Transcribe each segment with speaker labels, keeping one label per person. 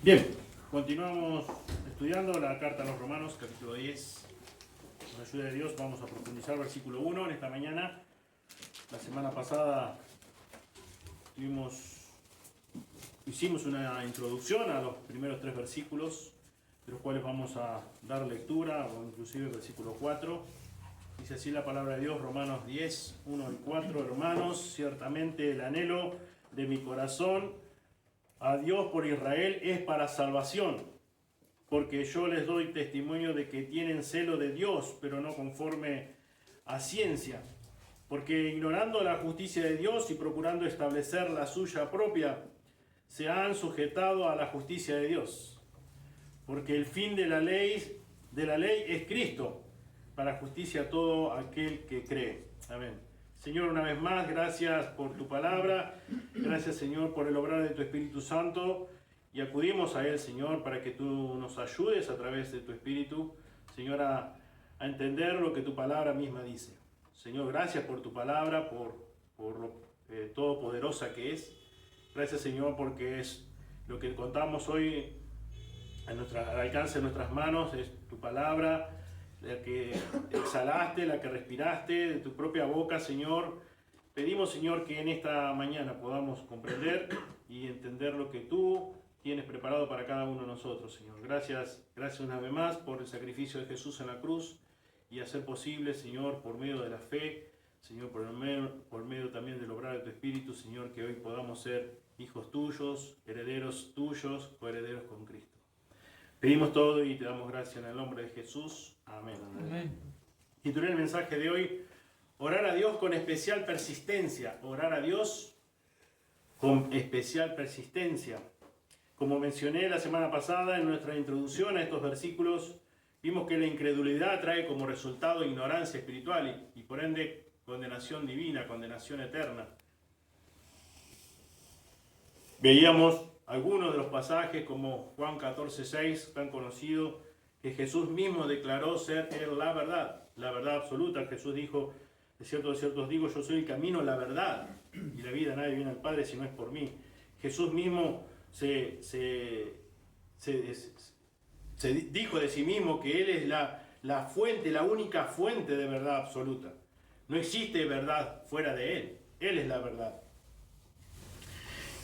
Speaker 1: Bien, continuamos estudiando la carta a los Romanos, capítulo 10. Con la ayuda de Dios vamos a profundizar versículo 1 en esta mañana. La semana pasada hicimos una introducción a los primeros 3 versículos, de los cuales vamos a dar lectura, o inclusive el versículo 4. Dice así la palabra de Dios, Romanos 10, 1 y 4. Hermanos, ciertamente el anhelo de mi corazón a Dios por Israel es para salvación, porque yo les doy testimonio de que tienen celo de Dios, pero no conforme a ciencia, porque ignorando la justicia de Dios y procurando establecer la suya propia, se han sujetado a la justicia de Dios, porque el fin de la ley es Cristo, para justicia a todo aquel que cree. Amén. Señor, una vez más, gracias por tu palabra, gracias Señor por el obrar de tu Espíritu Santo, y acudimos a Él, Señor, para que tú nos ayudes a través de tu Espíritu, Señor, a entender lo que tu palabra misma dice. Señor, gracias por tu palabra, por lo todopoderosa que es. Gracias, Señor, porque es lo que contamos hoy al alcance de nuestras manos, es tu palabra, la que exhalaste, la que respiraste de tu propia boca, Señor. Pedimos, Señor, que en esta mañana podamos comprender y entender lo que tú tienes preparado para cada uno de nosotros, Señor. Gracias una vez más por el sacrificio de Jesús en la cruz y hacer posible, Señor, por medio de la fe, Señor, por medio también del obrar de tu Espíritu, Señor, que hoy podamos ser hijos tuyos, herederos tuyos, coherederos con Cristo. Pedimos todo y te damos gracias en el nombre de Jesús. Amén. Amén. Titulé el mensaje de hoy, orar a Dios con especial persistencia. Orar a Dios con especial persistencia. Como mencioné la semana pasada en nuestra introducción a estos versículos, vimos que la incredulidad trae como resultado ignorancia espiritual y por ende condenación divina, condenación eterna. Veíamos algunos de los pasajes como Juan 14:6, tan conocido, que Jesús mismo declaró ser Él la verdad absoluta. Jesús dijo, de cierto os digo, yo soy el camino, la verdad y la vida, nadie viene al Padre si no es por mí. Jesús mismo se dijo de sí mismo que Él es la fuente, la única fuente de verdad absoluta. No existe verdad fuera de Él, Él es la verdad.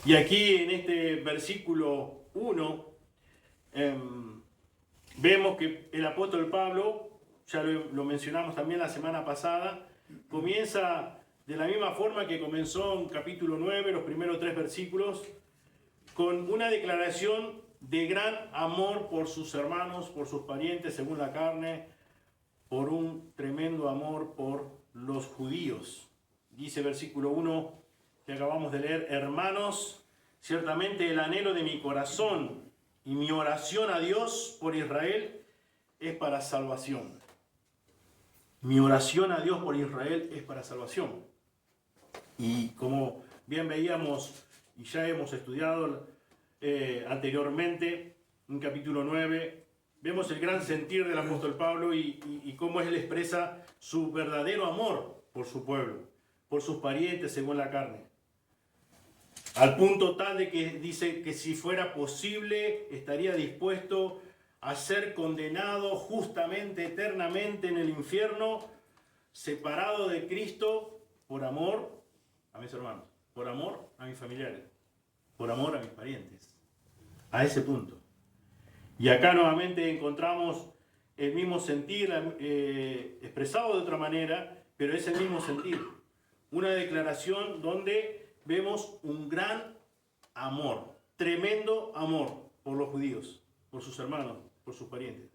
Speaker 1: Y aquí en este versículo 1 vemos que el apóstol Pablo, ya lo mencionamos también la semana pasada, comienza de la misma forma que comenzó en capítulo 9, los primeros 3 versículos, con una declaración de gran amor por sus hermanos, por sus parientes según la carne, por un tremendo amor por los judíos. Dice versículo 1 que acabamos de leer, hermanos, ciertamente el anhelo de mi corazón y mi oración a Dios por Israel es para salvación. Mi oración a Dios por Israel es para salvación. Y como bien veíamos y ya hemos estudiado anteriormente, en capítulo 9, vemos el gran sentir del apóstol Pablo y cómo él expresa su verdadero amor por su pueblo, por sus parientes según la carne. Al punto tal de que dice que si fuera posible estaría dispuesto a ser condenado justamente, eternamente en el infierno, separado de Cristo por amor a mis hermanos, por amor a mis familiares, por amor a mis parientes. A ese punto. Y acá nuevamente encontramos el mismo sentir, expresado de otra manera, pero es el mismo sentir. Una declaración donde vemos un gran amor, tremendo amor por los judíos, por sus hermanos, por sus parientes.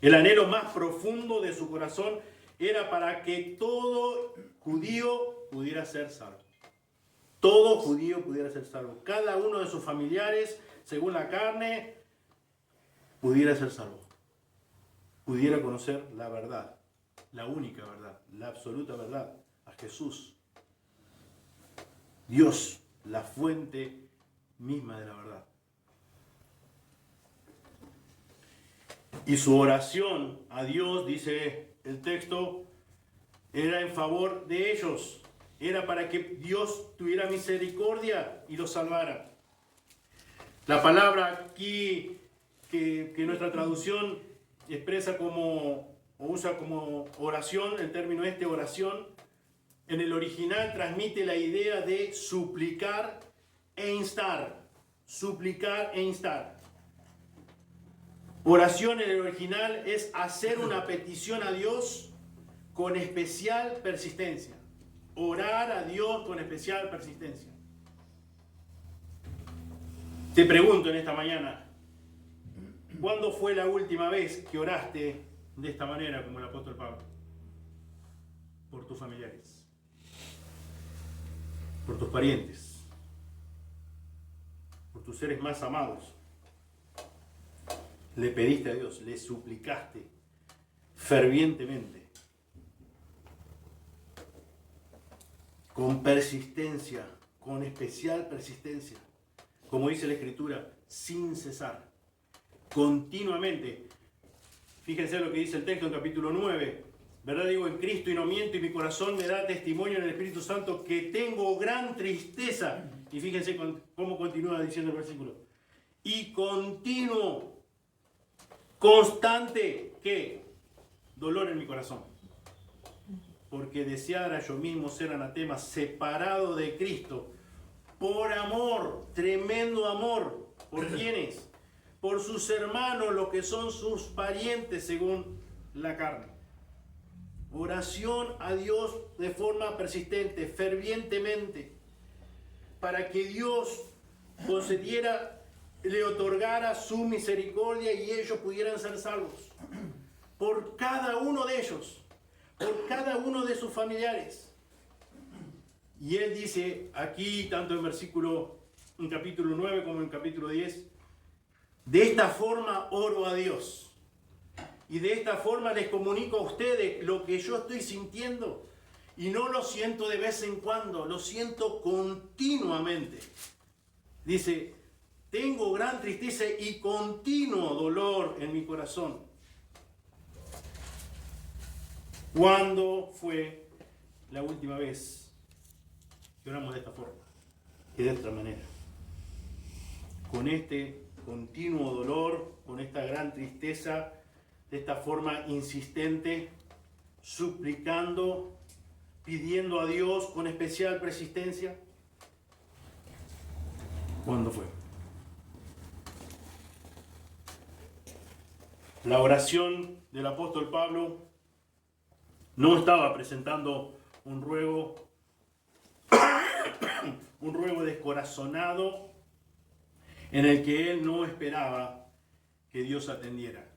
Speaker 1: El anhelo más profundo de su corazón era para que todo judío pudiera ser salvo. Todo judío pudiera ser salvo. Cada uno de sus familiares, según la carne, pudiera ser salvo. Pudiera conocer la verdad, la única verdad, la absoluta verdad, a Jesús. Dios, la fuente misma de la verdad. Y su oración a Dios, dice el texto, era en favor de ellos. Era para que Dios tuviera misericordia y los salvara. La palabra aquí que nuestra traducción expresa como, o usa como oración, el término oración, en el original transmite la idea de suplicar e instar. Suplicar e instar. Oración en el original es hacer una petición a Dios con especial persistencia. Orar a Dios con especial persistencia. Te pregunto en esta mañana, ¿cuándo fue la última vez que oraste de esta manera como el apóstol Pablo? Por tus familiares, por tus parientes, por tus seres más amados. Le pediste a Dios, le suplicaste fervientemente, con persistencia, con especial persistencia, como dice la Escritura, sin cesar, continuamente. Fíjense lo que dice el texto en capítulo 9. ¿Verdad? Digo, en Cristo y no miento, y mi corazón me da testimonio en el Espíritu Santo que tengo gran tristeza. Y fíjense cómo continúa diciendo el versículo. Y continuo, constante, ¿qué? Dolor en mi corazón. Porque deseara yo mismo ser anatema, separado de Cristo, por amor, tremendo amor. ¿Por quiénes? Por sus hermanos, los que son sus parientes según la carne. Oración a Dios de forma persistente, fervientemente, para que Dios concediera, le otorgara su misericordia y ellos pudieran ser salvos. Por cada uno de ellos, por cada uno de sus familiares. Y él dice aquí, tanto en capítulo 9 como en capítulo 10, de esta forma oro a Dios. Y de esta forma les comunico a ustedes lo que yo estoy sintiendo. Y no lo siento de vez en cuando, lo siento continuamente. Dice, tengo gran tristeza y continuo dolor en mi corazón. ¿Cuándo fue la última vez que oramos de esta forma y de esta manera? Con este continuo dolor, con esta gran tristeza, de esta forma insistente, suplicando, pidiendo a Dios con especial persistencia. ¿Cuándo fue? La oración del apóstol Pablo no estaba presentando un ruego descorazonado en el que él no esperaba que Dios atendiera.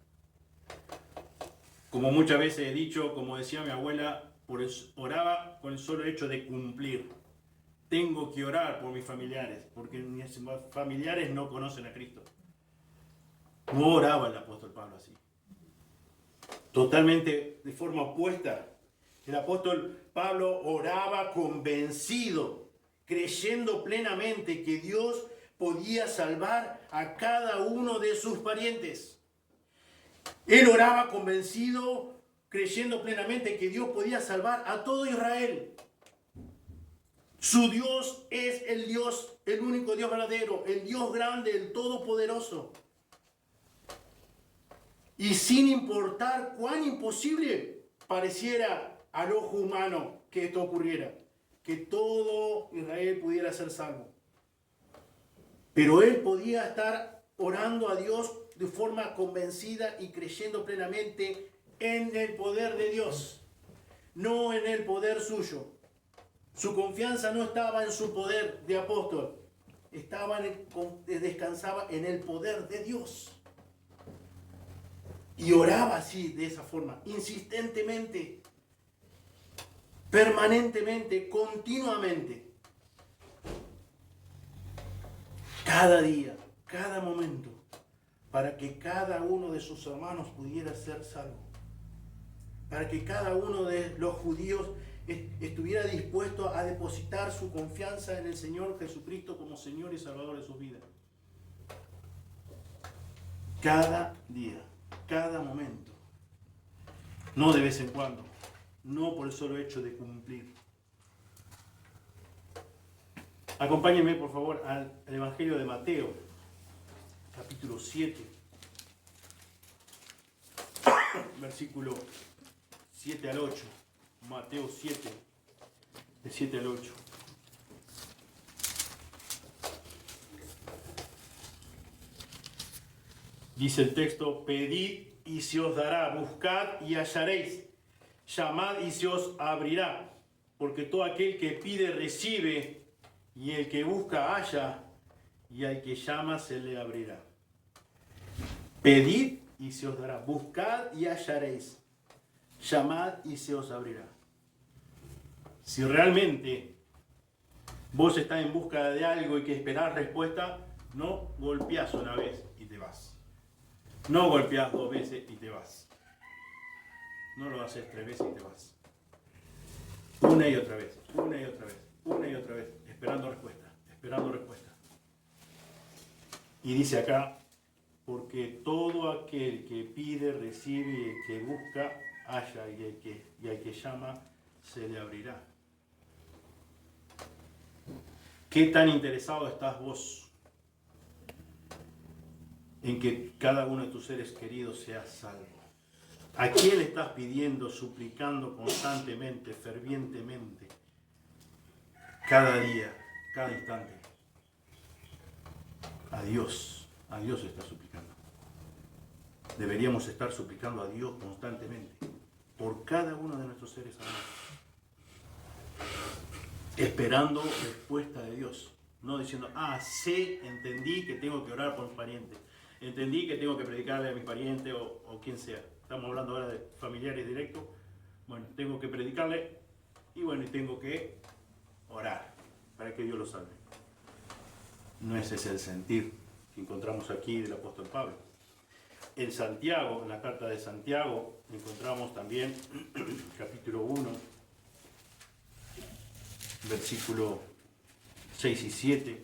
Speaker 1: Como muchas veces he dicho, como decía mi abuela, oraba con el solo hecho de cumplir. Tengo que orar por mis familiares, porque mis familiares no conocen a Cristo. No oraba el apóstol Pablo así. Totalmente de forma opuesta. El apóstol Pablo oraba convencido, creyendo plenamente que Dios podía salvar a cada uno de sus parientes. Él oraba convencido, creyendo plenamente que Dios podía salvar a todo Israel. Su Dios es el Dios, el único Dios verdadero, el Dios grande, el todopoderoso. Y sin importar cuán imposible pareciera al ojo humano que esto ocurriera, que todo Israel pudiera ser salvo. Pero él podía estar orando a Dios de forma convencida y creyendo plenamente en el poder de Dios, no en el poder suyo. Su confianza no estaba en su poder de apóstol, descansaba en el poder de Dios. Y oraba así, de esa forma, insistentemente, permanentemente, continuamente. Cada día, cada momento, para que cada uno de sus hermanos pudiera ser salvo. Para que cada uno de los judíos estuviera dispuesto a depositar su confianza en el Señor Jesucristo como Señor y Salvador de sus vidas. Cada día, cada momento. No de vez en cuando. No por el solo hecho de cumplir. Acompáñenme, por favor, al Evangelio de Mateo. capítulo 7, versículo 7 al 8. Mateo 7, de 7 al 8. Dice el texto: pedid y se os dará, buscad y hallaréis, llamad y se os abrirá, porque todo aquel que pide recibe, y el que busca halla, y al que llama se le abrirá. Pedid y se os dará, buscad y hallaréis, llamad y se os abrirá. Si realmente vos estás en busca de algo y que esperás respuesta, no golpeás una vez y te vas. No golpeás 2 veces y te vas. No lo haces 3 veces y te vas. Una y otra vez, una y otra vez, una y otra vez, esperando respuesta, esperando respuesta. Y dice acá: porque todo aquel que pide recibe, y el que busca halla, y al que llama se le abrirá. ¿Qué tan interesado estás vos en que cada uno de tus seres queridos sea salvo? ¿A quién estás pidiendo, suplicando constantemente, fervientemente, cada día, cada instante? A Dios estás suplicando. Deberíamos estar suplicando a Dios constantemente por cada uno de nuestros seres amados, esperando respuesta de Dios, no diciendo: entendí que tengo que orar por mi pariente, entendí que tengo que predicarle a mi pariente o quien sea. Estamos hablando ahora de familiares directos. Bueno, tengo que predicarle y tengo que orar para que Dios lo salve. No ese es el sentir que encontramos aquí del apóstol Pablo. En Santiago, en la carta de Santiago, encontramos también capítulo 1, versículo 6 y 7.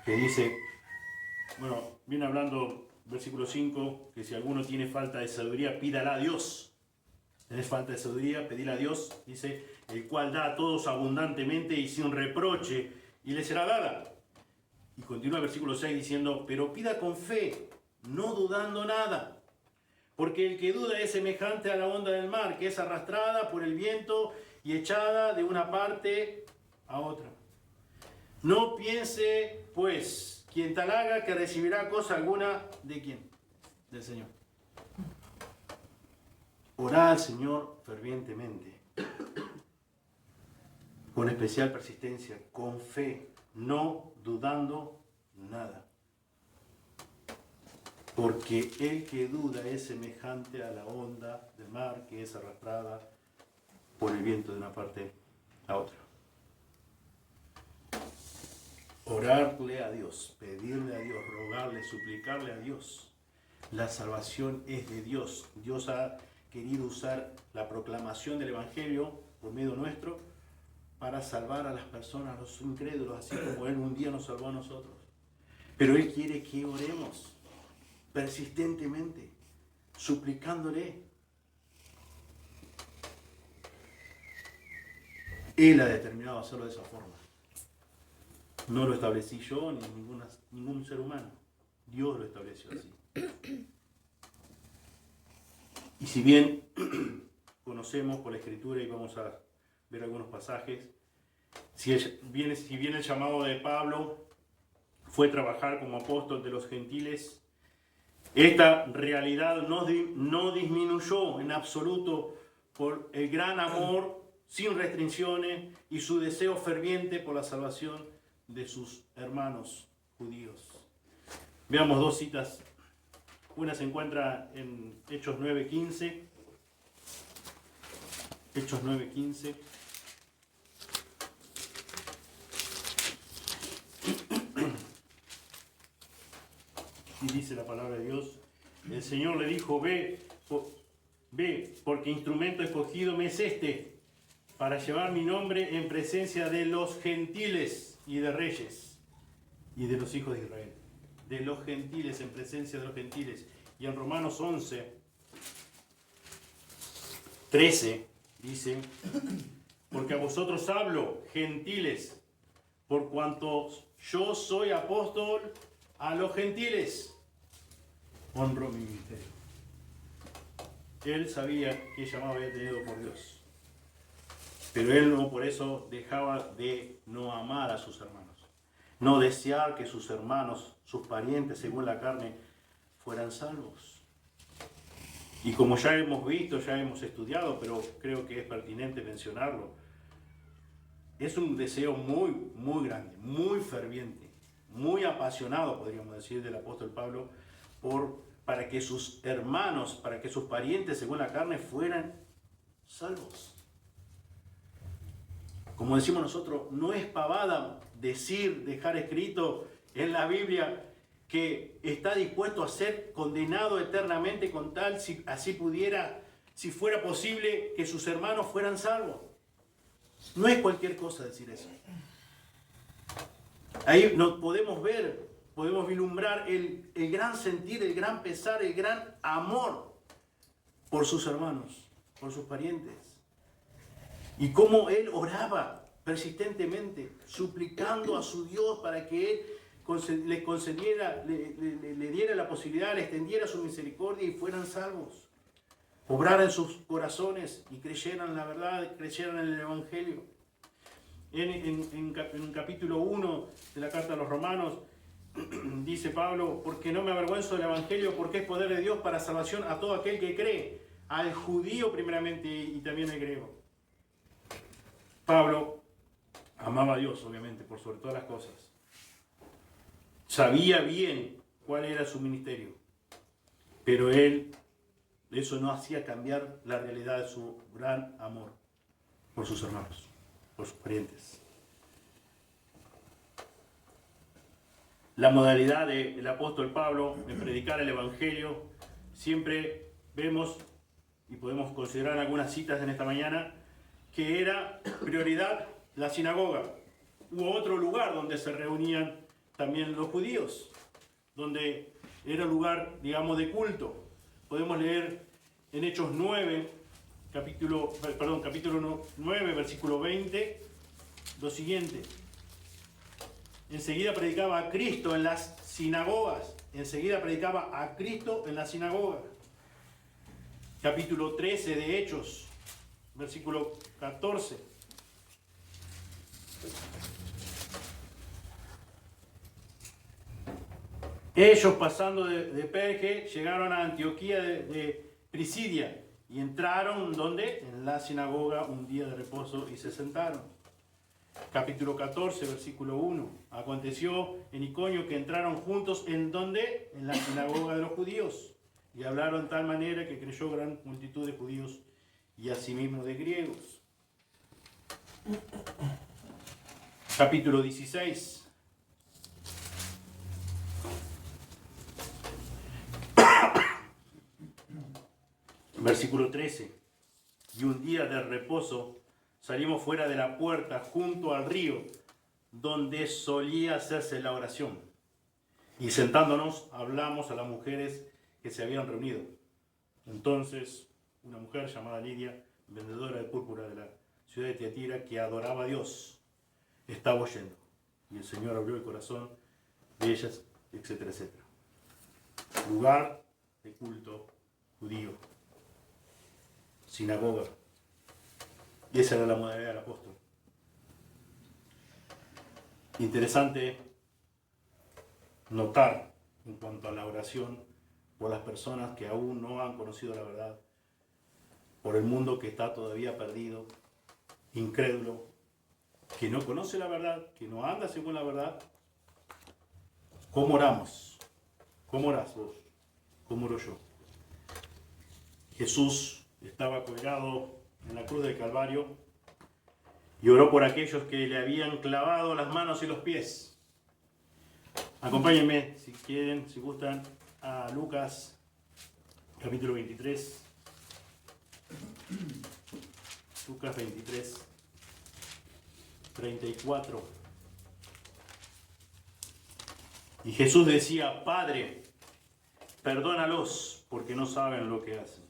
Speaker 1: Que dice, viene hablando, versículo 5, que si alguno tiene falta de sabiduría, pídala a Dios. ¿Tenés falta de sabiduría? Pedila a Dios, dice, el cual da a todos abundantemente y sin reproche, y le será dada. Y continúa el versículo 6 diciendo: pero pida con fe, no dudando nada, porque el que duda es semejante a la onda del mar, que es arrastrada por el viento y echada de una parte a otra. No piense, pues, quien tal haga, que recibirá cosa alguna de quién, del Señor. Orá al Señor fervientemente, con especial persistencia, con fe, no dudando nada. Porque el que duda es semejante a la onda del mar, que es arrastrada por el viento de una parte a otra. Orarle a Dios, pedirle a Dios, rogarle, suplicarle a Dios. La salvación es de Dios. Dios ha querido usar la proclamación del Evangelio por medio nuestro para salvar a las personas, a los incrédulos, así como Él un día nos salvó a nosotros. Pero Él quiere que oremos persistentemente, suplicándole. Él ha determinado hacerlo de esa forma. No lo establecí yo ni ningún ser humano. Dios lo estableció así. Y si bien conocemos por la Escritura, y vamos a ver algunos pasajes, si bien el llamado de Pablo fue trabajar como apóstol de los gentiles, esta realidad no disminuyó en absoluto por el gran amor sin restricciones y su deseo ferviente por la salvación de sus hermanos judíos. Veamos 2 citas. Una se encuentra en Hechos 9:15. Hechos 9:15. Y dice la palabra de Dios: el Señor le dijo: ve, porque instrumento escogido me es este, para llevar mi nombre en presencia de los gentiles y de reyes y de los hijos de Israel. de los gentiles, en presencia de los gentiles. Y en Romanos 11:13 dice, porque a vosotros hablo, gentiles, por cuanto yo soy apóstol a los gentiles. Honro mi ministerio. Él sabía qué llamado había tenido por Dios. Pero él no por eso dejaba de no amar a sus hermanos. No desear que sus hermanos, sus parientes, según la carne, fueran salvos. Y como ya hemos visto, ya hemos estudiado, pero creo que es pertinente mencionarlo, es un deseo muy, muy grande, muy ferviente, muy apasionado, podríamos decir, del apóstol Pablo, para que sus hermanos, para que sus parientes, según la carne, fueran salvos. Como decimos nosotros, no es pavada dejar escrito en la Biblia que está dispuesto a ser condenado eternamente con tal, si fuera posible, que sus hermanos fueran salvos. No es cualquier cosa decir eso. Ahí nos podemos vislumbrar el gran sentir, el gran pesar, el gran amor por sus hermanos, por sus parientes. Y cómo él oraba persistentemente, suplicando a su Dios para que él les concediera, le diera la posibilidad, le extendiera su misericordia y fueran salvos. Obrara en sus corazones y creyeran en la verdad, creyeran en el Evangelio. En capítulo 1 de la carta a los Romanos, dice Pablo, porque no me avergüenzo del Evangelio, porque es poder de Dios para salvación a todo aquel que cree, al judío primeramente y también al griego. Pablo amaba a Dios, obviamente, por sobre todas las cosas. Sabía bien cuál era su ministerio, pero eso no hacía cambiar la realidad de su gran amor por sus hermanos, por sus parientes. La modalidad del apóstol Pablo en predicar el Evangelio, siempre vemos y podemos considerar algunas citas en esta mañana, que era prioridad la sinagoga u otro lugar donde se reunían también los judíos, donde era lugar, digamos, de culto. Podemos leer en Hechos 9, capítulo 9, versículo 20, lo siguiente. Enseguida predicaba a Cristo en las sinagogas. Capítulo 13 de Hechos, versículo 14. Ellos, pasando de Perge, llegaron a Antioquía de Pisidia y entraron, ¿dónde? En la sinagoga un día de reposo y se sentaron. Capítulo 14, versículo 1. Aconteció en Iconio que entraron juntos, ¿en dónde? En la sinagoga de los judíos. Y hablaron de tal manera que creyó gran multitud de judíos y asimismo de griegos. Capítulo 16. Versículo 13. Y un día de reposo salimos fuera de la puerta junto al río donde solía hacerse la oración. Y sentándonos hablamos a las mujeres que se habían reunido. Entonces una mujer llamada Lidia, vendedora de púrpura de la ciudad de Tiatira, que adoraba a Dios, estaba oyendo. Y el Señor abrió el corazón de ellas, etcétera, etcétera. Lugar de culto judío. Sinagoga. Y esa era la modalidad del apóstol. Interesante notar en cuanto a la oración por las personas que aún no han conocido la verdad, por el mundo que está todavía perdido, incrédulo, que no conoce la verdad, que no anda según la verdad. ¿Cómo oramos? ¿Cómo orás vos? ¿Cómo oro yo? Jesús estaba colgado en la cruz del Calvario y oró por aquellos que le habían clavado las manos y los pies. Acompáñenme, si quieren, si gustan, a Lucas, capítulo 23. Lucas 23, 34. Y Jesús decía, Padre, perdónalos porque no saben lo que hacen.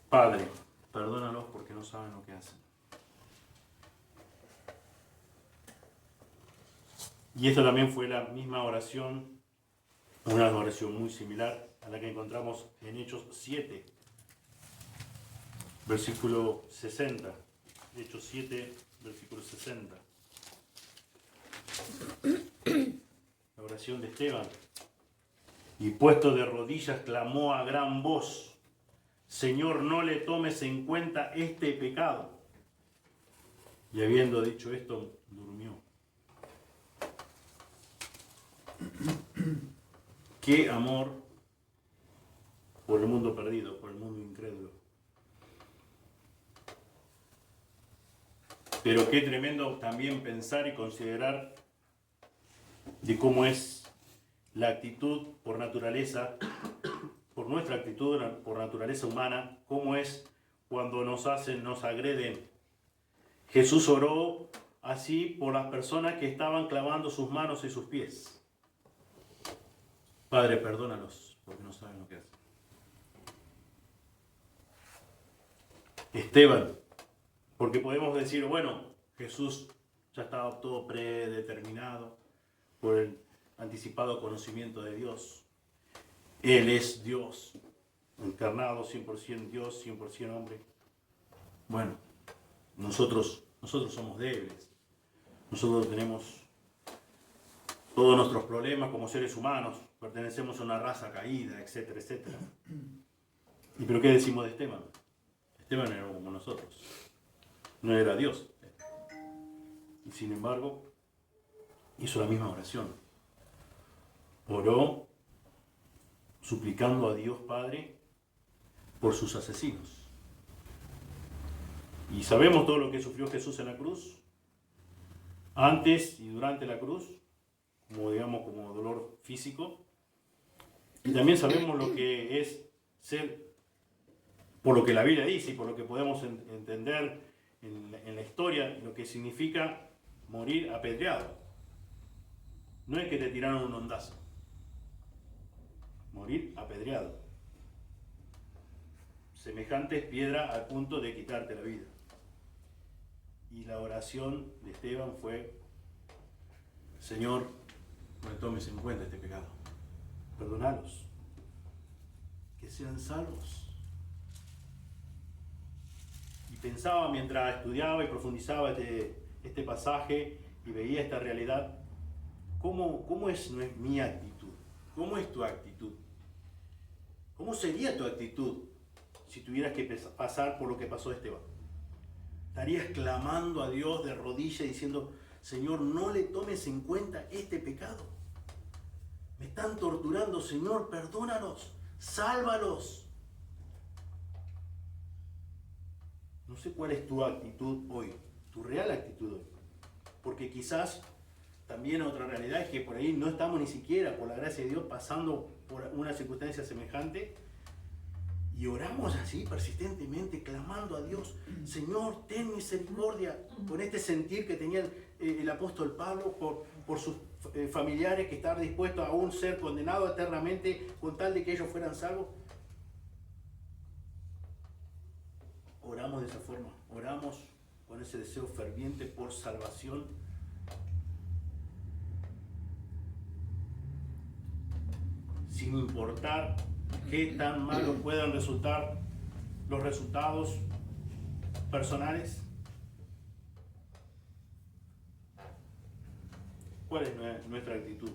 Speaker 1: Padre, perdónalos porque no saben lo que hacen. Y esta también fue la misma oración, una oración muy similar a la que encontramos en Hechos 7, versículo 60. Hechos 7, versículo 60. La oración de Esteban. Y puesto de rodillas clamó a gran voz, Señor, no le tomes en cuenta este pecado. Y habiendo dicho esto, durmió. Qué amor por el mundo perdido, por el mundo incrédulo. Pero qué tremendo también pensar y considerar de cómo es la actitud por naturaleza, por nuestra actitud por naturaleza humana, cómo es cuando nos hacen, nos agreden. Jesús oró así por las personas que estaban clavando sus manos y sus pies. Padre, perdónalos, porque no saben lo que hacen. Esteban, porque podemos decir, bueno, Jesús ya estaba todo predeterminado por el anticipado conocimiento de Dios. Él es Dios, encarnado, 100% Dios, 100% hombre. Bueno, nosotros somos débiles. Nosotros tenemos todos nuestros problemas como seres humanos. Pertenecemos a una raza caída, etcétera, etcétera. ¿Y pero qué decimos de Esteban? Esteban era como nosotros. No era Dios. Y sin embargo, hizo la misma oración. Oró suplicando a Dios Padre por sus asesinos. Y sabemos todo lo que sufrió Jesús en la cruz, antes y durante la cruz, como dolor físico. Y también sabemos lo que es ser, por lo que la Biblia dice y por lo que podemos entender en la historia, lo que significa morir apedreado. No es que te tiraron un ondazo. Morir apedreado. Semejante piedra al punto de quitarte la vida. Y la oración de Esteban fue, Señor, no le tomes en cuenta este pecado. Perdonalos. Que sean salvos. Y pensaba mientras estudiaba y profundizaba este pasaje y veía esta realidad, ¿cómo es mi actitud? ¿Cómo es tu actitud? ¿Cómo sería tu actitud si tuvieras que pasar por lo que pasó Esteban? ¿Estarías clamando a Dios de rodillas diciendo, Señor, no le tomes en cuenta este pecado? Me están torturando, Señor, perdónalos, sálvalos. No sé cuál es tu actitud hoy, tu real actitud hoy. Porque quizás también otra realidad es que por ahí no estamos ni siquiera, por la gracia de Dios, pasando por una circunstancia semejante y oramos así persistentemente, clamando a Dios, Señor, ten misericordia, con este sentir que tenía el apóstol Pablo por sus familiares que estaban dispuestos a aún ser condenados eternamente con tal de que ellos fueran salvos. Oramos de esa forma, oramos con ese deseo ferviente por salvación. Sin importar qué tan malos puedan resultar los resultados personales. ¿Cuál es nuestra actitud?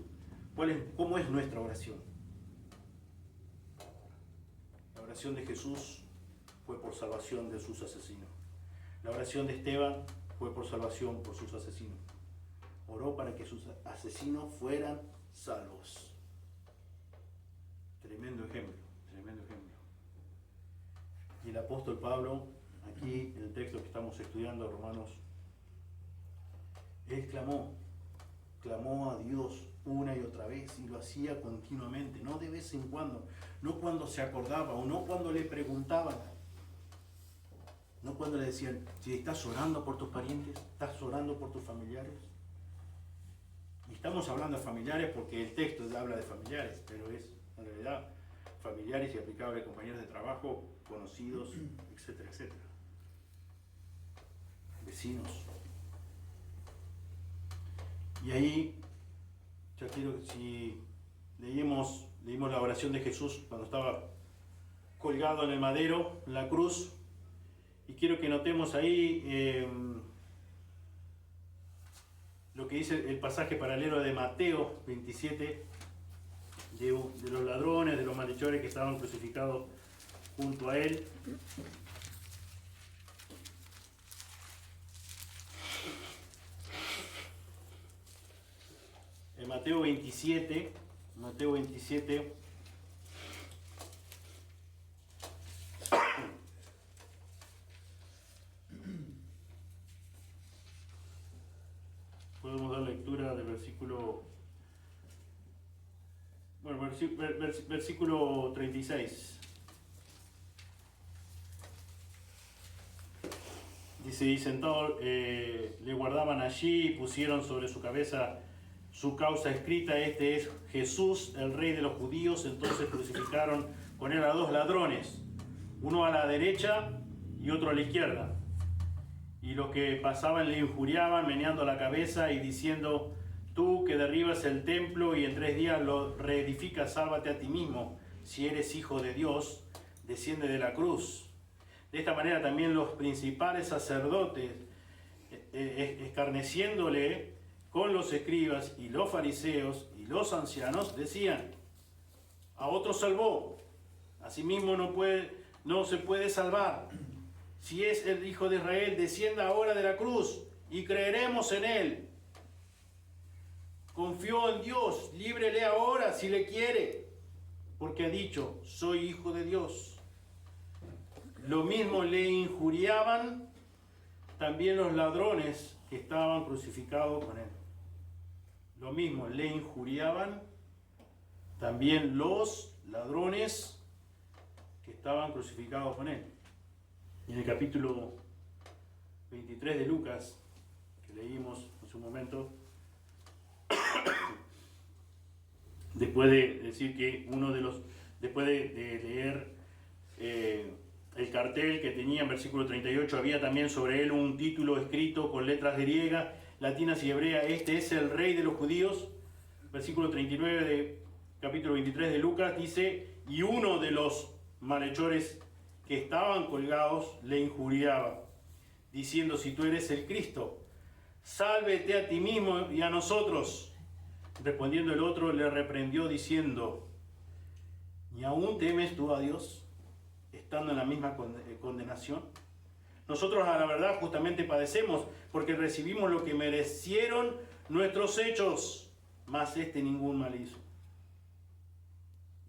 Speaker 1: ¿Cómo es nuestra oración? La oración de Jesús fue por salvación de sus asesinos. La oración de Esteban fue por salvación por sus asesinos. Oró para que sus asesinos fueran salvos. Tremendo ejemplo, tremendo ejemplo. Y el apóstol Pablo, aquí en el texto que estamos estudiando, Romanos, él clamó a Dios una y otra vez y lo hacía continuamente, no de vez en cuando, no cuando se acordaba o no cuando le preguntaban, no cuando le decían, si estás orando por tus parientes, estás orando por tus familiares. Y Estamos hablando de familiares porque el texto habla de familiares, pero es en realidad familiares y aplicable a compañeros de trabajo, conocidos, etcétera, etcétera. Vecinos. Y ahí, ya quiero que si leímos la oración de Jesús cuando estaba colgado en el madero, en la cruz, y quiero que notemos ahí lo que dice el pasaje paralelo de Mateo 27, de los ladrones, de los malhechores que estaban crucificados junto a él. En Mateo 27, podemos dar lectura del versículo, versículo 36. Dice, y sentado le guardaban allí y pusieron sobre su cabeza su causa escrita: este es Jesús, el Rey de los judíos. Entonces crucificaron con él a dos ladrones, uno a la derecha y otro a la izquierda. Y los que pasaban le injuriaban, meneando la cabeza y diciendo: tú que derribas el templo y en 3 días lo reedificas, sálvate a ti mismo. Si eres hijo de Dios, desciende de la cruz. De esta manera también los principales sacerdotes, escarneciéndole con los escribas y los fariseos y los ancianos, decían: a otro salvó, a sí mismo no se puede salvar. Si es el Hijo de Israel, descienda ahora de la cruz y creeremos en él. Confió en Dios, líbrele ahora si le quiere, porque ha dicho: soy hijo de Dios. Lo mismo le injuriaban también los ladrones que estaban crucificados con él. Lo mismo le injuriaban también los ladrones que estaban crucificados con él. Y en el capítulo 23 de Lucas, que leímos hace un momento, después de decir que después de leer el cartel que tenía en versículo 38, había también sobre él un título escrito con letras griegas, latinas y hebreas: este es el Rey de los judíos. Versículo 39 de capítulo 23 de Lucas dice: y uno de los malhechores que estaban colgados le injuriaba, diciendo: si tú eres el Cristo, sálvete a ti mismo y a nosotros. Respondiendo el otro, le reprendió diciendo: ¿y aún temes tú a Dios, estando en la misma condenación? Nosotros a la verdad justamente padecemos, porque recibimos lo que merecieron nuestros hechos, mas este ningún mal hizo.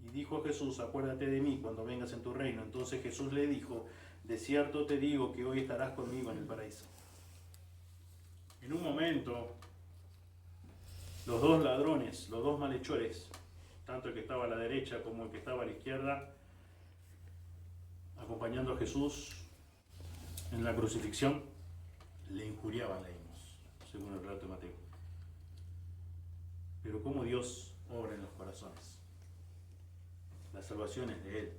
Speaker 1: Y dijo Jesús: acuérdate de mí cuando vengas en tu reino. Entonces Jesús le dijo: de cierto te digo que hoy estarás conmigo en el paraíso. En un momento, los dos ladrones, los dos malhechores, tanto el que estaba a la derecha como el que estaba a la izquierda, acompañando a Jesús en la crucifixión, le injuriaban, leímos, según el relato de Mateo. Pero cómo Dios obra en los corazones. La salvación es de Él.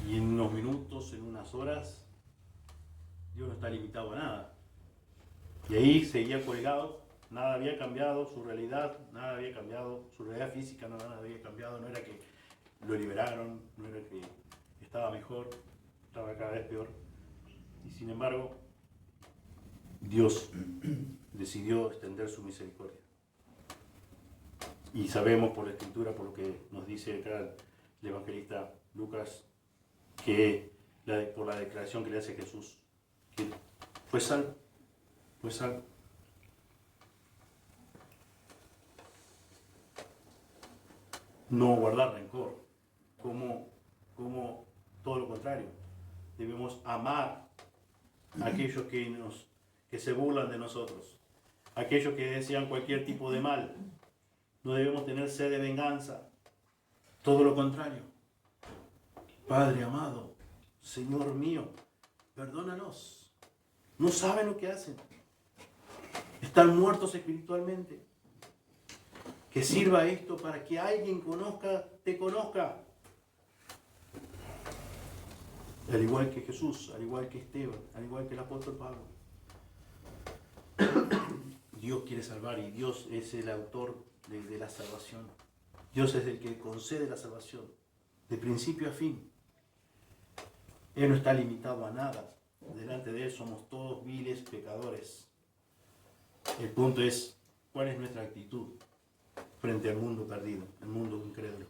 Speaker 1: Y en unos minutos, en unas horas, Dios no está limitado a nada. Y ahí seguía colgado, nada había cambiado, su realidad, nada había cambiado, su realidad física, nada había cambiado, no era que lo liberaron, no era que estaba mejor, estaba cada vez peor. Y sin embargo, Dios decidió extender su misericordia. Y sabemos por la Escritura, por lo que nos dice acá el evangelista Lucas, que por la declaración que le hace Jesús, que fue salvo. No guardar rencor, como todo lo contrario. Debemos amar a aquellos que se burlan de nosotros, aquellos que desean cualquier tipo de mal. No debemos tener sed de venganza, todo lo contrario. Padre amado, Señor mío, perdónanos. No saben lo que hacen. Están muertos espiritualmente. Que sirva esto para que alguien te conozca. Al igual que Jesús, al igual que Esteban, al igual que el apóstol Pablo. Dios quiere salvar y Dios es el autor de la salvación. Dios es el que concede la salvación, de principio a fin. Él no está limitado a nada. Delante de Él somos todos viles pecadores. El punto es, ¿cuál es nuestra actitud frente al mundo perdido, el mundo incrédulo?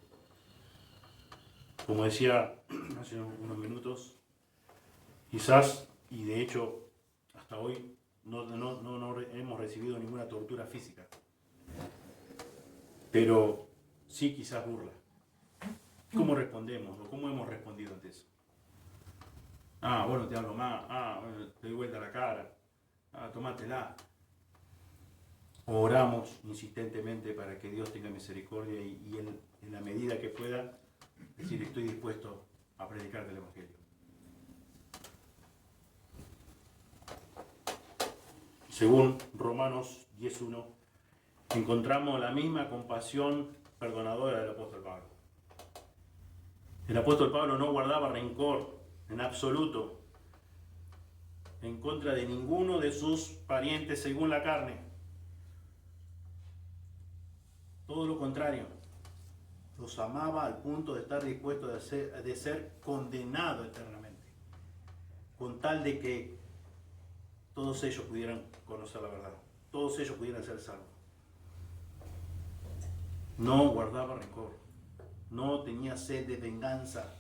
Speaker 1: Como decía hace unos minutos, quizás, y de hecho hasta hoy, no hemos recibido ninguna tortura física, pero sí quizás burla. ¿Cómo respondemos o cómo hemos respondido ante eso? Bueno, te hablo más, bueno, te doy vuelta la cara, tómatela. Oramos insistentemente para que Dios tenga misericordia y en la medida que pueda, decir, estoy dispuesto a predicarte el Evangelio. Según Romanos 10:1, encontramos la misma compasión perdonadora del apóstol Pablo. El apóstol Pablo no guardaba rencor en absoluto en contra de ninguno de sus parientes según la carne. Todo lo contrario, los amaba al punto de estar dispuesto de ser condenado eternamente, con tal de que todos ellos pudieran conocer la verdad, todos ellos pudieran ser salvos. No guardaba rencor, no tenía sed de venganza,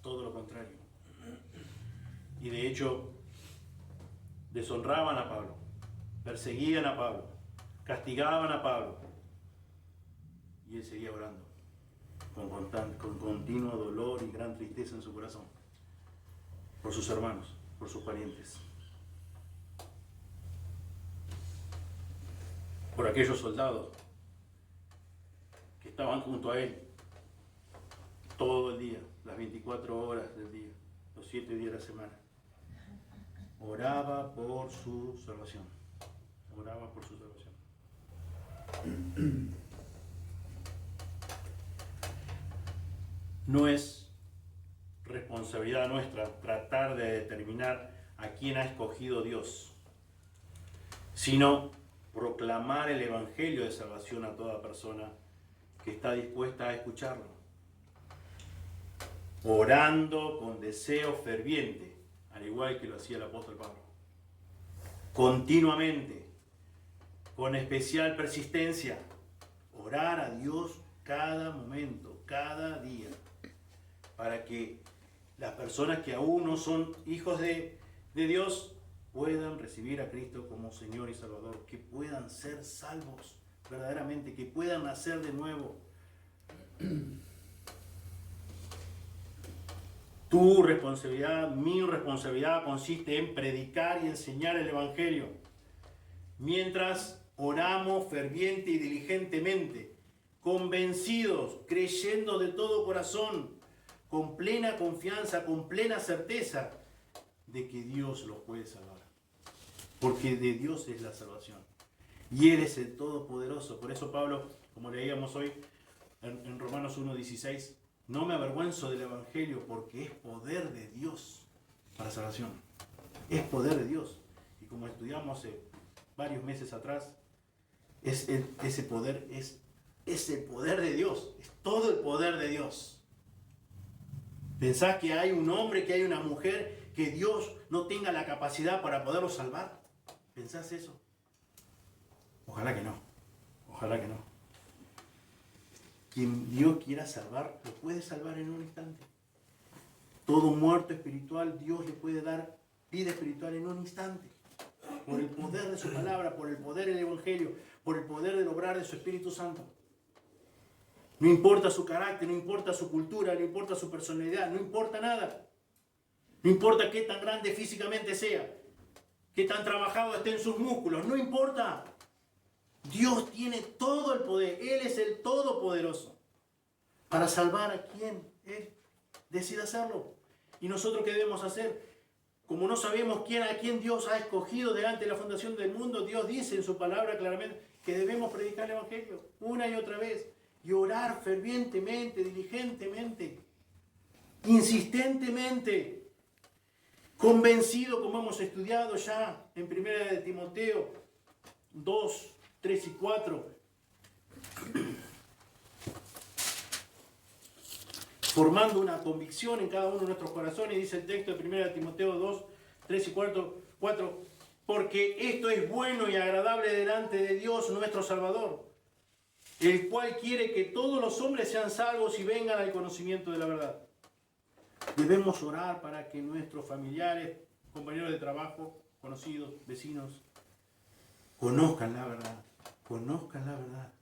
Speaker 1: todo lo contrario. Y de hecho, deshonraban a Pablo, perseguían a Pablo, castigaban a Pablo. Y él seguía orando con continuo dolor y gran tristeza en su corazón por sus hermanos, por sus parientes, por aquellos soldados que estaban junto a él todo el día, las 24 horas del día, los 7 días de la semana. Oraba por su salvación. Oraba por su salvación. No es responsabilidad nuestra tratar de determinar a quién ha escogido Dios, sino proclamar el Evangelio de salvación a toda persona que está dispuesta a escucharlo, orando con deseo ferviente, al igual que lo hacía el apóstol Pablo, continuamente, con especial persistencia, orar a Dios cada momento, cada día, para que las personas que aún no son hijos de Dios puedan recibir a Cristo como Señor y Salvador, que puedan ser salvos verdaderamente, que puedan nacer de nuevo. Tu responsabilidad, mi responsabilidad consiste en predicar y enseñar el Evangelio, mientras oramos ferviente y diligentemente, convencidos, creyendo de todo corazón, con plena confianza, con plena certeza de que Dios los puede salvar. Porque de Dios es la salvación. Y Él es el Todopoderoso. Por eso Pablo, como leíamos hoy en Romanos 1:16, no me avergüenzo del Evangelio porque es poder de Dios para salvación. Es poder de Dios. Y como estudiamos hace varios meses atrás, ese poder es el poder de Dios. Es todo el poder de Dios. ¿Pensás que hay un hombre, que hay una mujer, que Dios no tenga la capacidad para poderlo salvar? ¿Pensás eso? Ojalá que no. Ojalá que no. Quien Dios quiera salvar, lo puede salvar en un instante. Todo muerto espiritual, Dios le puede dar vida espiritual en un instante. Por el poder de su palabra, por el poder del Evangelio, por el poder del obrar de su Espíritu Santo. No importa su carácter, no importa su cultura, no importa su personalidad, no importa nada. No importa qué tan grande físicamente sea, qué tan trabajado esté en sus músculos, no importa. Dios tiene todo el poder, Él es el Todopoderoso para salvar a quien Él decida hacerlo. ¿Y nosotros qué debemos hacer? como no sabemos a quién Dios ha escogido delante de la fundación del mundo, Dios dice en su palabra claramente que debemos predicar el Evangelio una y otra vez y orar fervientemente, diligentemente, insistentemente, convencido, como hemos estudiado ya en 1 de Timoteo 2, 3 y 4. Formando una convicción en cada uno de nuestros corazones, dice el texto de 1 de Timoteo 2, 3 y 4, porque esto es bueno y agradable delante de Dios nuestro Salvador, el cual quiere que todos los hombres sean salvos y vengan al conocimiento de la verdad. Debemos orar para que nuestros familiares, compañeros de trabajo, conocidos, vecinos, conozcan la verdad, conozcan la verdad.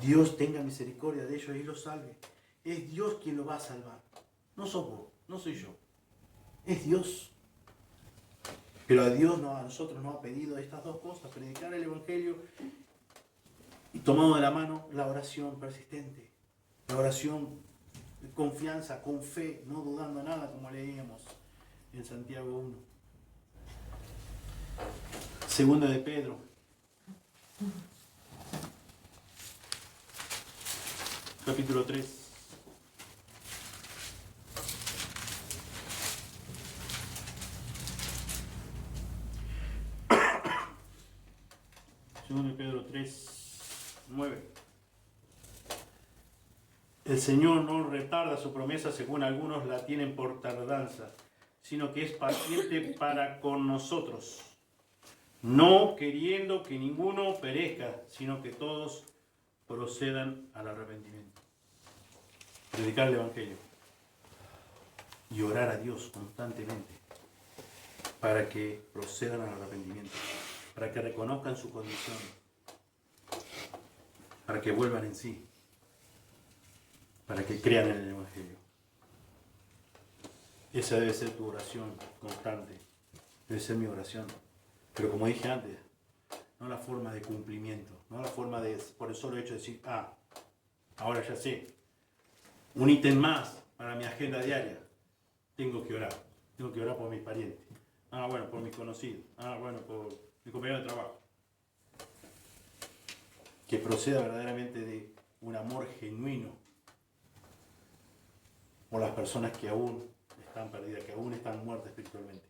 Speaker 1: Dios tenga misericordia de ellos y los salve. Es Dios quien lo va a salvar. No sos vos, no soy yo. Es Dios. Pero a Dios, a nosotros nos ha pedido estas dos cosas: predicar el Evangelio y, tomado de la mano, la oración persistente. La oración de confianza, con fe, no dudando nada, como leíamos en Santiago 1. Segunda de Pedro. Capítulo 3. Segunda de Pedro 3, 9. El Señor no retarda su promesa, según algunos la tienen por tardanza, sino que es paciente para con nosotros, no queriendo que ninguno perezca, sino que todos procedan al arrepentimiento. Predicar el Evangelio y orar a Dios constantemente para que procedan al arrepentimiento, para que reconozcan su condición, para que vuelvan en sí, para que crean en el Evangelio. Esa debe ser tu oración constante, debe ser mi oración. Pero como dije antes, no la forma de cumplimiento, no la forma de, por el solo hecho de decir, ahora ya sé, un ítem más para mi agenda diaria, tengo que orar por mis parientes, bueno, por mis conocidos, bueno, por mi compañero de trabajo. Que proceda verdaderamente de un amor genuino por las personas que aún están perdidas, que aún están muertas espiritualmente.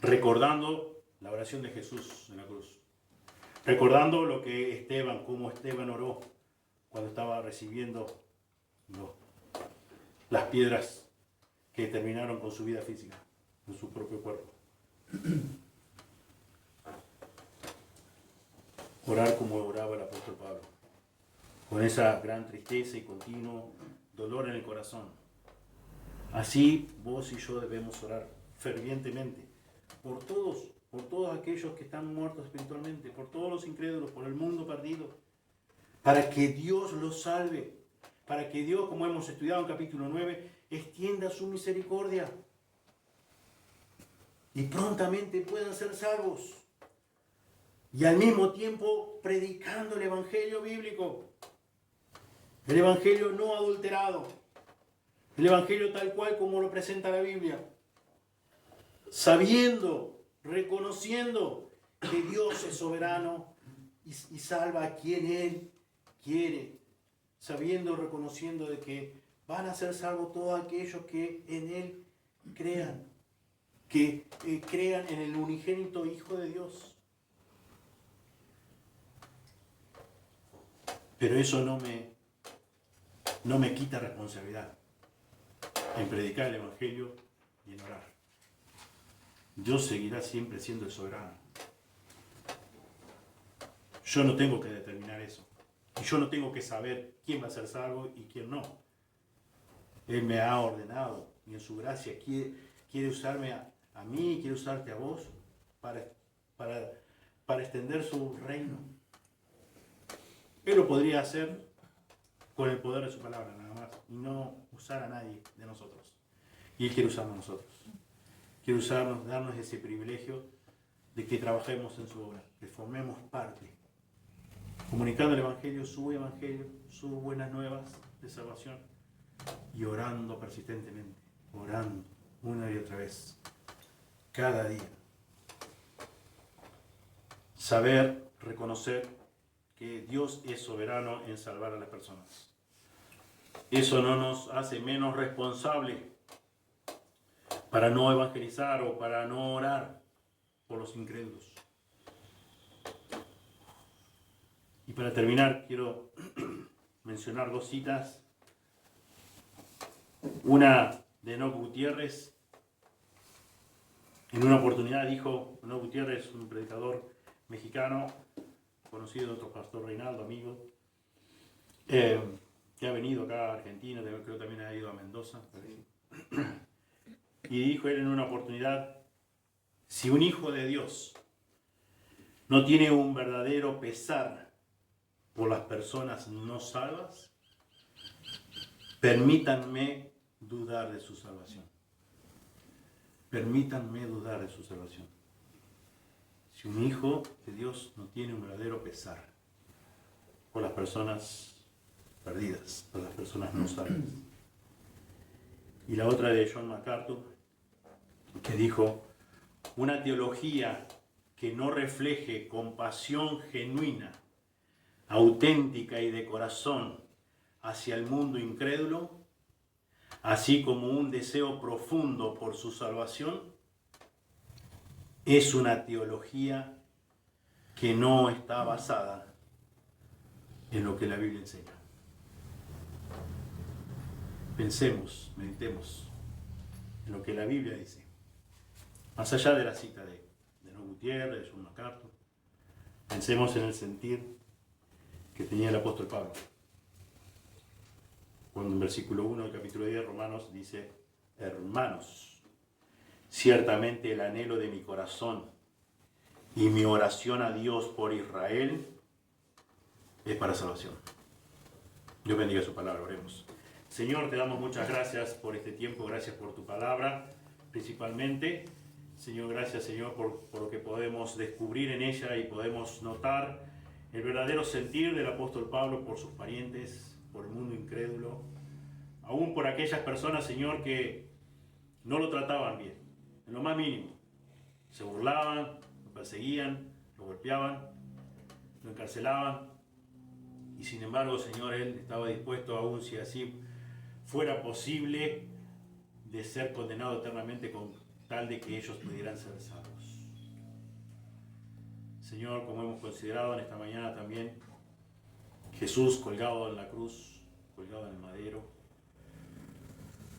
Speaker 1: Recordando la oración de Jesús en la cruz. Recordando lo que cómo Esteban oró cuando estaba recibiendo las piedras que terminaron con su vida física, con su propio cuerpo. Orar como oraba el apóstol Pablo, con esa gran tristeza y continuo dolor en el corazón. Así vos y yo debemos orar fervientemente por todos aquellos que están muertos espiritualmente, por todos los incrédulos, por el mundo perdido, para que Dios los salve, para que Dios, como hemos estudiado en capítulo 9, extienda su misericordia y prontamente puedan ser salvos. Y al mismo tiempo predicando el Evangelio bíblico, el Evangelio no adulterado, el Evangelio tal cual como lo presenta la Biblia, sabiendo, reconociendo que Dios es soberano y salva a quien Él quiere, sabiendo, reconociendo de que van a ser salvos todos aquellos que en Él crean, que crean en el unigénito Hijo de Dios. Pero eso no me quita responsabilidad en predicar el Evangelio y en orar. Dios seguirá siempre siendo el soberano. Yo no tengo que determinar eso. Y yo no tengo que saber quién va a ser salvo y quién no. Él me ha ordenado y en su gracia quiere usarme a mí, quiere usarte a vos para extender su reino. Él lo podría hacer con el poder de su palabra nada más y no usar a nadie de nosotros. Y Él quiere usarnos a nosotros. Quiere usarnos, darnos ese privilegio de que trabajemos en su obra, que formemos parte, comunicando el Evangelio, sus buenas nuevas de salvación y orando persistentemente, orando otra vez, cada día. Saber, reconocer que Dios es soberano en salvar a las personas. Eso no nos hace menos responsables para no evangelizar o para no orar por los incrédulos. Y para terminar, quiero mencionar dos citas. Una de Enoch Gutiérrez. En una oportunidad dijo, Enoch Gutiérrez, un predicador mexicano, conocido de otro pastor Reinaldo, amigo, que ha venido acá a Argentina, creo que también ha ido a Mendoza. Y dijo él en una oportunidad, si un hijo de Dios no tiene un verdadero pesar por las personas no salvas, permítanme dudar de su salvación. Permítanme dudar de su salvación. Si un hijo de Dios no tiene un verdadero pesar por las personas perdidas, por las personas no salvas. Y la otra de John MacArthur, que dijo, una teología que no refleje compasión genuina, auténtica y de corazón hacia el mundo incrédulo, así como un deseo profundo por su salvación, es una teología que no está basada en lo que la Biblia enseña. Pensemos, meditemos en lo que la Biblia dice. Más allá de la cita de Enoch Gutiérrez, de John MacArthur, pensemos en el sentir que tenía el apóstol Pablo. Cuando en versículo 1 del capítulo 10 de Romanos dice, hermanos, ciertamente el anhelo de mi corazón y mi oración a Dios por Israel es para salvación. Dios bendiga su palabra, oremos. Señor, te damos muchas gracias por este tiempo, gracias por tu palabra, principalmente. Señor, gracias, Señor, por lo que podemos descubrir en ella y podemos notar el verdadero sentir del apóstol Pablo por sus parientes, por el mundo incrédulo, aún por aquellas personas, Señor, que no lo trataban bien, en lo más mínimo. Se burlaban, lo perseguían, lo golpeaban, lo encarcelaban. Y sin embargo, Señor, él estaba dispuesto, aún si así fuera posible, de ser condenado eternamente con tal de que ellos pudieran ser salvos. Señor, como hemos considerado en esta mañana también, Jesús colgado en la cruz, colgado en el madero,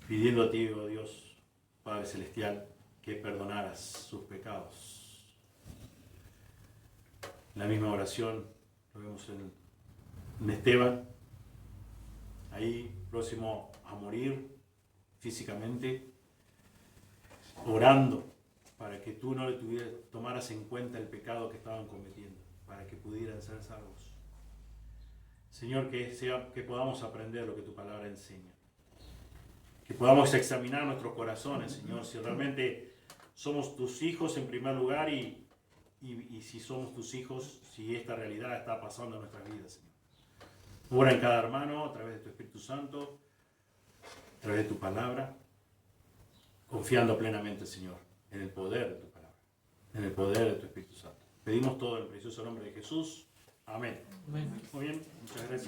Speaker 1: pidiendo a ti, oh Dios, Padre Celestial, que perdonaras sus pecados. La misma oración lo vemos en Esteban, ahí próximo a morir físicamente, orando para que tú no le tomaras en cuenta el pecado que estaban cometiendo, para que pudieran ser salvos. Señor, que podamos aprender lo que tu palabra enseña, que podamos examinar nuestros corazones, Señor, si realmente somos tus hijos en primer lugar y si somos tus hijos, si esta realidad está pasando en nuestras vidas, Señor. Ora en cada hermano a través de tu Espíritu Santo, a través de tu palabra, confiando plenamente, Señor, en el poder de tu palabra, en el poder de tu Espíritu Santo. Pedimos todo en el precioso nombre de Jesús. Amén. Amén. Muy bien, muchas gracias.